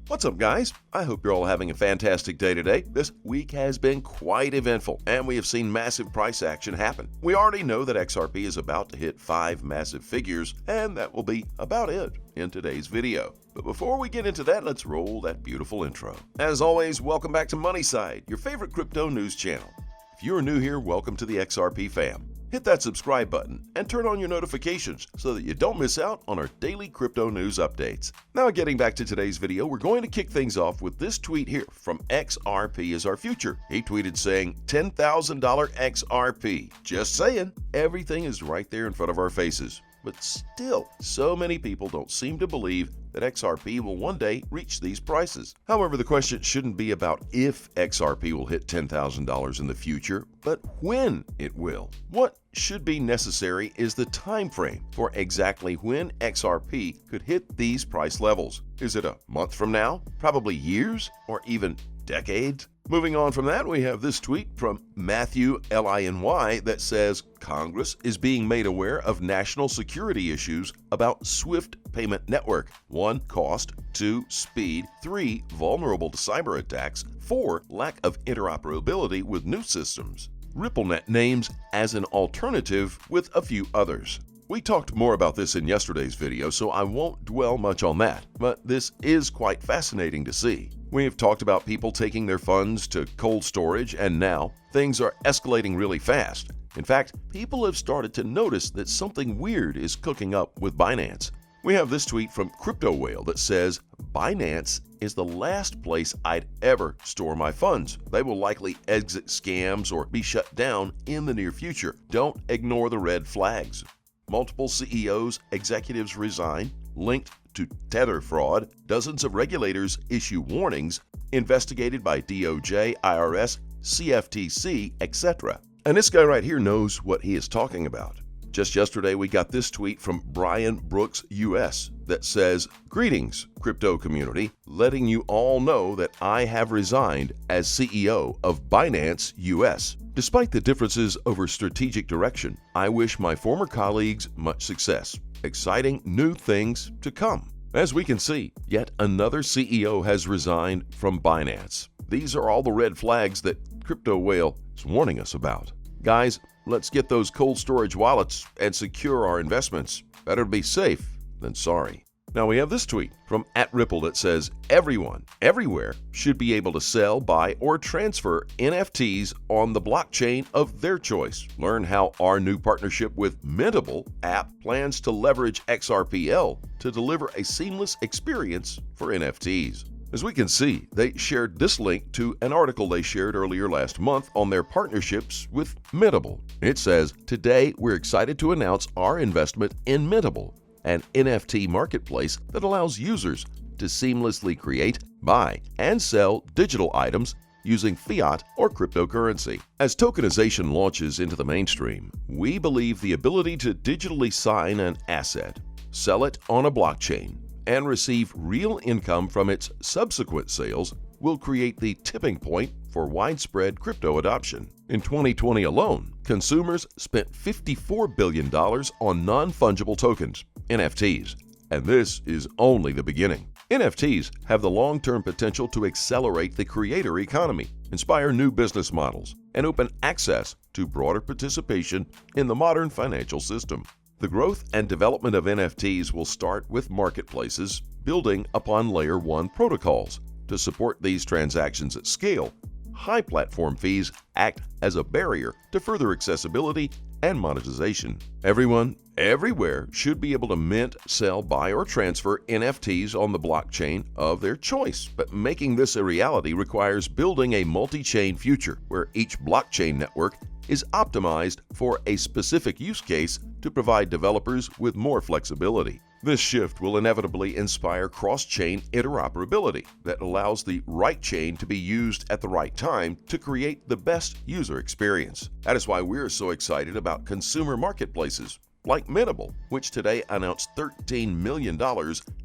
What's up, guys? I hope you're all having a fantastic day today. This week has been quite eventful, and we have seen massive price action happen. We already know that XRP is about to hit 5 massive figures, and that will be about it in today's video. But before we get into that, let's roll that beautiful intro. As always, welcome back to MoneySide, your favorite crypto news channel. If you're new here, welcome to the XRP fam. Hit that subscribe button and turn on your notifications so that you don't miss out on our daily crypto news updates. Now, getting back to today's video, we're going to kick things off with this tweet here from XRP is our future. He tweeted saying, $10,000 XRP. Just saying, everything is right there in front of our faces. But still, so many people don't seem to believe that XRP will one day reach these prices. However, the question shouldn't be about if XRP will hit $10,000 in the future, but when it will. What should be necessary is the time frame for exactly when XRP could hit these price levels. Is it a month from now? Probably years? Or even decades? Moving on from that, we have this tweet from Matthew Liny that says, Congress is being made aware of national security issues about SWIFT payment network. 1. Cost. 2. Speed. 3. Vulnerable to cyber attacks. 4. Lack of interoperability with new systems. RippleNet names as an alternative with a few others. We talked more about this in yesterday's video, so I won't dwell much on that, but this is quite fascinating to see. We have talked about people taking their funds to cold storage, and now things are escalating really fast. In fact, people have started to notice that something weird is cooking up with Binance. We have this tweet from Crypto Whale that says, Binance is the last place I'd ever store my funds. They will likely exit scams or be shut down in the near future. Don't ignore the red flags. Multiple CEOs, executives resign, linked to Tether fraud. Dozens of regulators issue warnings, investigated by DOJ, IRS, CFTC, etc. And this guy right here knows what he is talking about. Just yesterday, we got this tweet from Brian Brooks US that says, Greetings, crypto community, letting you all know that I have resigned as CEO of Binance US. Despite the differences over strategic direction, I wish my former colleagues much success. Exciting new things to come. As we can see, yet another CEO has resigned from Binance. These are all the red flags that Crypto Whale is warning us about. Guys, let's get those cold storage wallets and secure our investments. Better be safe than sorry. Now we have this tweet from @Ripple that says, everyone, everywhere should be able to sell, buy, or transfer NFTs on the blockchain of their choice. Learn how our new partnership with Mintable app plans to leverage XRPL to deliver a seamless experience for NFTs. As we can see, they shared this link to an article they shared earlier last month on their partnerships with Mintable. It says, today we're excited to announce our investment in Mintable, an NFT marketplace that allows users to seamlessly create, buy, and sell digital items using fiat or cryptocurrency. As tokenization launches into the mainstream, we believe the ability to digitally sign an asset, sell it on a blockchain, and receive real income from its subsequent sales will create the tipping point for widespread crypto adoption. In 2020 alone, consumers spent $54 billion on non-fungible tokens, NFTs, and this is only the beginning. NFTs have the long-term potential to accelerate the creator economy, inspire new business models, and open access to broader participation in the modern financial system. The growth and development of NFTs will start with marketplaces building upon Layer 1 protocols. To support these transactions at scale, high platform fees act as a barrier to further accessibility and monetization. Everyone, everywhere should be able to mint, sell, buy, or transfer NFTs on the blockchain of their choice. But making this a reality requires building a multi-chain future where each blockchain network is optimized for a specific use case to provide developers with more flexibility. This shift will inevitably inspire cross-chain interoperability that allows the right chain to be used at the right time to create the best user experience. That is why we're so excited about consumer marketplaces like Mintable, which today announced $13 million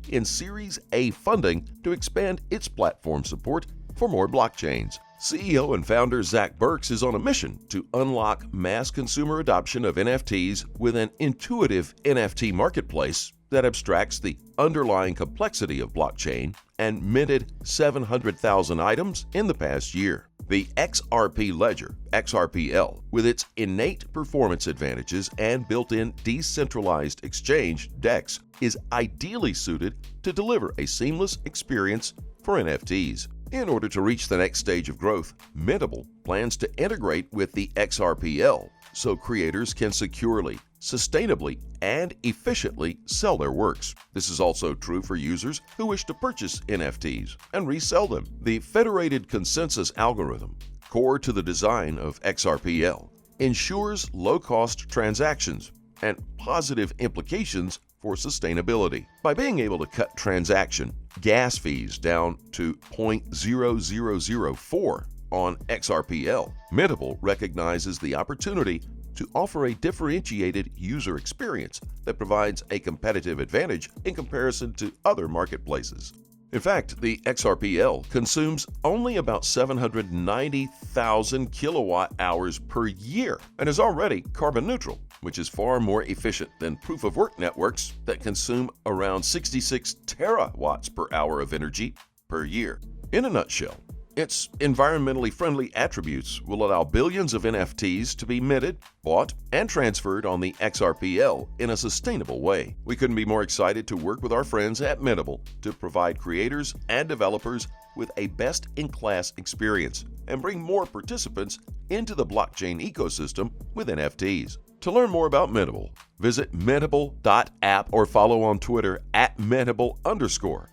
in Series A funding to expand its platform support for more blockchains. CEO and founder Zach Burks is on a mission to unlock mass consumer adoption of NFTs with an intuitive NFT marketplace that abstracts the underlying complexity of blockchain and minted 700,000 items in the past year. The XRP Ledger, XRPL, with its innate performance advantages and built-in decentralized exchange DEX, is ideally suited to deliver a seamless experience for NFTs. In order to reach the next stage of growth, Mintable plans to integrate with the XRPL so creators can securely, sustainably, and efficiently sell their works. This is also true for users who wish to purchase NFTs and resell them. The federated consensus algorithm, core to the design of XRPL, ensures low-cost transactions and positive implications for sustainability. By being able to cut transaction gas fees down to 0.0004 on XRPL, Mintable recognizes the opportunity to offer a differentiated user experience that provides a competitive advantage in comparison to other marketplaces. In fact, the XRPL consumes only about 790,000 kilowatt hours per year and is already carbon neutral, which is far more efficient than proof-of-work networks that consume around 66 terawatts per hour of energy per year. In a nutshell, its environmentally friendly attributes will allow billions of NFTs to be minted, bought, and transferred on the XRPL in a sustainable way. We couldn't be more excited to work with our friends at Mintable to provide creators and developers with a best-in-class experience and bring more participants into the blockchain ecosystem with NFTs. To learn more about Mintable, visit mintable.app or follow on Twitter at Mintable_app.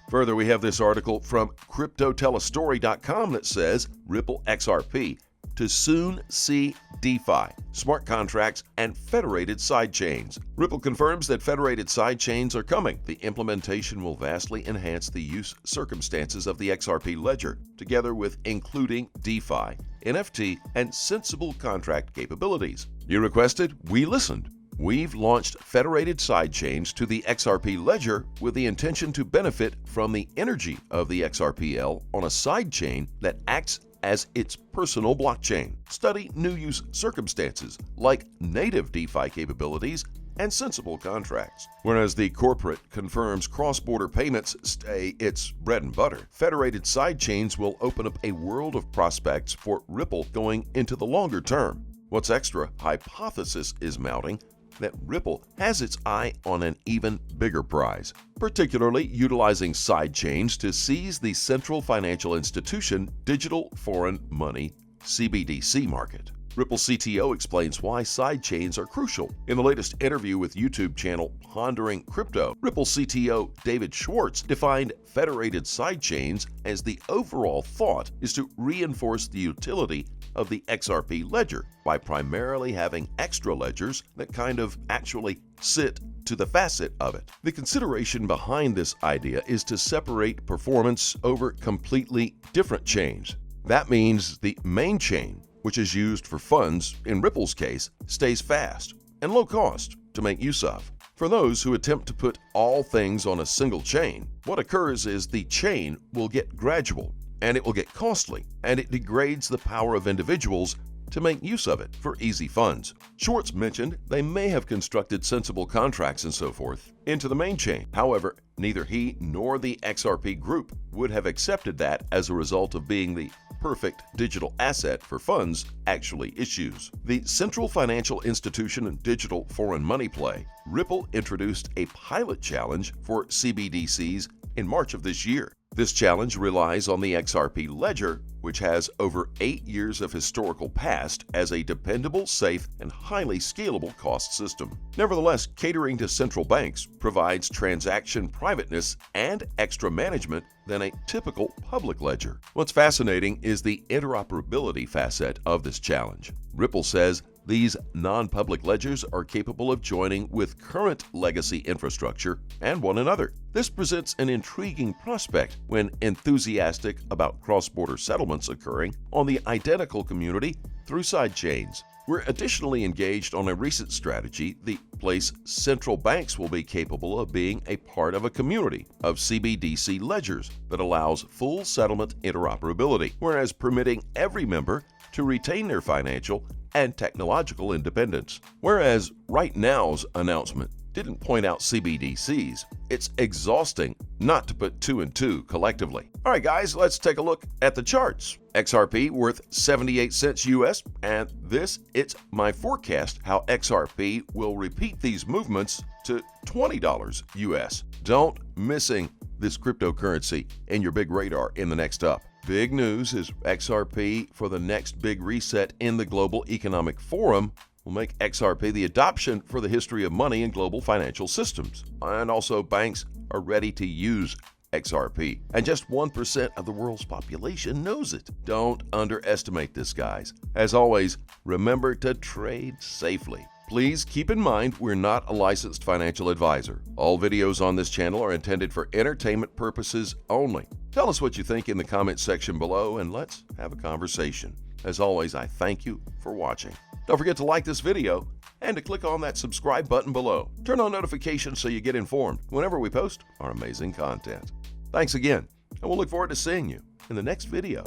Further, we have this article from CryptoTellAstory.com that says Ripple XRP to soon see DeFi, smart contracts, and federated sidechains. Ripple confirms that federated sidechains are coming. The implementation will vastly enhance the use circumstances of the XRP ledger, together with including DeFi, NFT, and sensible contract capabilities. You requested, we listened. We've launched federated sidechains to the XRP ledger with the intention to benefit from the energy of the XRPL on a sidechain that acts as its personal blockchain. Study new use circumstances like native DeFi capabilities and sensible contracts. Whereas the corporate confirms cross-border payments stay its bread and butter, federated sidechains will open up a world of prospects for Ripple going into the longer term. What's extra, hypothesis is mounting that Ripple has its eye on an even bigger prize, particularly utilizing sidechains to seize the central financial institution digital foreign money (CBDC) market. Ripple CTO explains why sidechains are crucial. In the latest interview with YouTube channel Pondering Crypto, Ripple CTO David Schwartz defined federated sidechains as the overall thought is to reinforce the utility of the XRP ledger by primarily having extra ledgers that kind of actually sit to the facet of it. The consideration behind this idea is to separate performance over completely different chains. That means the main chain, which is used for funds, in Ripple's case, stays fast and low cost to make use of. For those who attempt to put all things on a single chain, what occurs is the chain will get gradual, and it will get costly, and it degrades the power of individuals to make use of it for easy funds. Schwartz mentioned they may have constructed sensible contracts and so forth into the main chain. However, neither he nor the XRP group would have accepted that as a result of being the perfect digital asset for funds actually issues. The central financial institution and digital foreign money play, Ripple introduced a pilot challenge for CBDCs in March of this year. This challenge relies on the XRP ledger, which has over 8 years of historical past as a dependable, safe, and highly scalable cost system. Nevertheless, catering to central banks provides transaction privateness and extra management than a typical public ledger. What's fascinating is the interoperability facet of this challenge. Ripple says these non-public ledgers are capable of joining with current legacy infrastructure and one another. This presents an intriguing prospect when enthusiastic about cross-border settlements occurring on the identical community through sidechains. We're additionally engaged on a recent strategy the place central banks will be capable of being a part of a community of CBDC ledgers that allows full settlement interoperability, whereas permitting every member to retain their financial and technological independence. Whereas right now's announcement didn't point out CBDCs. It's exhausting not to put 2 and 2 collectively. All right, guys, let's take a look at the charts. XRP worth 78 cents US, and it's my forecast how XRP will repeat these movements to $20 US. Don't missing this cryptocurrency in your big radar in the next up. Big news is XRP for the next big reset in the Global Economic Forum will make XRP the adoption for the history of money in global financial systems. And also banks are ready to use XRP, and just 1% of the world's population knows it. Don't underestimate this, guys. As always, remember to trade safely. Please keep in mind we're not a licensed financial advisor. All videos on this channel are intended for entertainment purposes only. Tell us what you think in the comments section below, and let's have a conversation. As always, I thank you for watching. Don't forget to like this video and to click on that subscribe button below. Turn on notifications so you get informed whenever we post our amazing content. Thanks again, and we'll look forward to seeing you in the next video.